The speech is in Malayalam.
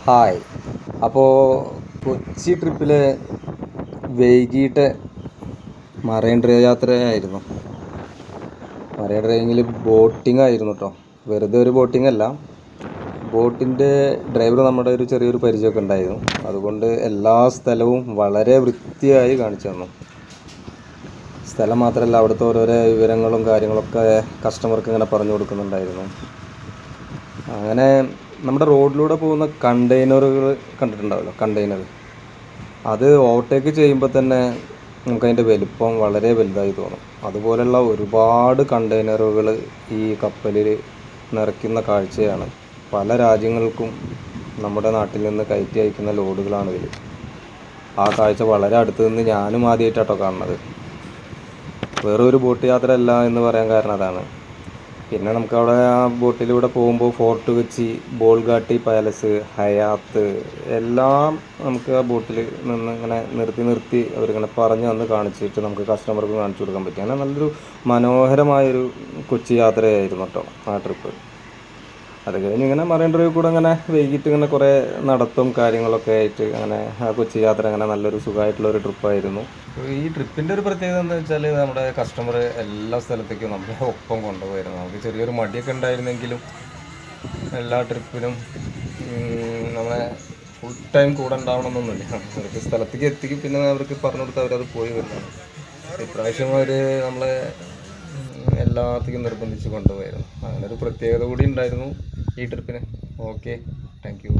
ഹായ്. അപ്പോൾ കൊച്ചി ട്രിപ്പിൽ വൈകിട്ട് മറൈൻ ഡ്രൈവ് യാത്രയായിരുന്നു. മറൈൻ ഡ്രൈവിങ്ങിൽ ബോട്ടിംഗ് ആയിരുന്നു കേട്ടോ. വെറുതെ ഒരു ബോട്ടിംഗ് അല്ല, ബോട്ടിൻ്റെ ഡ്രൈവർ നമ്മുടെ ഒരു ചെറിയൊരു പരിചയമൊക്കെ ഉണ്ടായിരുന്നു. അതുകൊണ്ട് എല്ലാ സ്ഥലവും വളരെ വൃത്തിയായി കാണിച്ചു തന്നു. സ്ഥലം മാത്രമല്ല, അവിടുത്തെ ഓരോരോ വിവരങ്ങളും കാര്യങ്ങളൊക്കെ കസ്റ്റമർക്ക് ഇങ്ങനെ പറഞ്ഞു കൊടുക്കുന്നുണ്ടായിരുന്നു. അങ്ങനെ നമ്മുടെ റോഡിലൂടെ പോകുന്ന കണ്ടെയ്നറുകൾ കണ്ടിട്ടുണ്ടാവുമല്ലോ, കണ്ടെയ്നർ. അത് ഓവർടേക്ക് ചെയ്യുമ്പോൾ തന്നെ നമുക്കതിൻ്റെ വലിപ്പം വളരെ വലുതായി തോന്നും. അതുപോലെയുള്ള ഒരുപാട് കണ്ടെയ്നറുകൾ ഈ കപ്പലിൽ നിറയ്ക്കുന്ന കാഴ്ചയാണ്. പല രാജ്യങ്ങൾക്കും നമ്മുടെ നാട്ടിൽ നിന്ന് കയറ്റി അയക്കുന്ന ലോഡുകളാണ് ഇതിൽ. ആ കാഴ്ച വളരെ അടുത്ത് നിന്ന് ഞാനും ആദ്യമായിട്ടാട്ടോ കാണുന്നത്. വേറൊരു ബോട്ട് യാത്ര അല്ല എന്ന് പറയാൻ കാരണം അതാണ്. പിന്നെ നമുക്കവിടെ ആ ബോട്ടിലൂടെ പോകുമ്പോൾ ഫോർട്ട് കൊച്ചി, ബോൾഗാട്ടി പാലസ്, ഹയാത്ത് എല്ലാം നമുക്ക് ആ ബോട്ടിൽ നിന്ന് ഇങ്ങനെ നിർത്തി അവരിങ്ങനെ പറഞ്ഞ് വന്ന് കാണിച്ചിട്ട് നമുക്ക് കസ്റ്റമർക്ക് കാണിച്ചു കൊടുക്കാൻ പറ്റി. അങ്ങനെ നല്ലൊരു മനോഹരമായൊരു കൊച്ചി യാത്രയായിരുന്നു കേട്ടോ ആ ട്രിപ്പ്. അത് കഴിഞ്ഞ് ഇങ്ങനെ മറൈൻ ഡ്രൈവ് കൂടെ അങ്ങനെ വൈകിട്ട് ഇങ്ങനെ കുറേ നടത്തും കാര്യങ്ങളൊക്കെ ആയിട്ട് അങ്ങനെ ആ കൊച്ചി യാത്ര അങ്ങനെ നല്ലൊരു സുഖമായിട്ടുള്ളൊരു ട്രിപ്പായിരുന്നു. ഈ ട്രിപ്പിൻ്റെ ഒരു പ്രത്യേകത എന്താ വെച്ചാൽ നമ്മുടെ കസ്റ്റമർ എല്ലാ സ്ഥലത്തേക്കും നമ്മളെ ഒപ്പം കൊണ്ടുപോയിരുന്നു. നമുക്ക് ചെറിയൊരു മടിയൊക്കെ ഉണ്ടായിരുന്നെങ്കിലും എല്ലാ ട്രിപ്പിലും നമ്മളെ ഫുൾ ടൈം കൂടെ ഉണ്ടാവണമെന്നൊന്നുമില്ല. അവർക്ക് സ്ഥലത്തേക്ക് എത്തിക്കും, പിന്നെ അവർക്ക് പറഞ്ഞു കൊടുത്താൽ അവരത് പോയി വരുന്നതാണ്. ഇപ്രാവശ്യം അവർ നമ്മളെ എല്ലാത്തേക്കും നിർബന്ധിച്ച് കൊണ്ടുപോയിരുന്നു. അങ്ങനെ ഒരു പ്രത്യേകത കൂടി ഉണ്ടായിരുന്നു ഈ ട്രിപ്പിന്. Okay, thank you.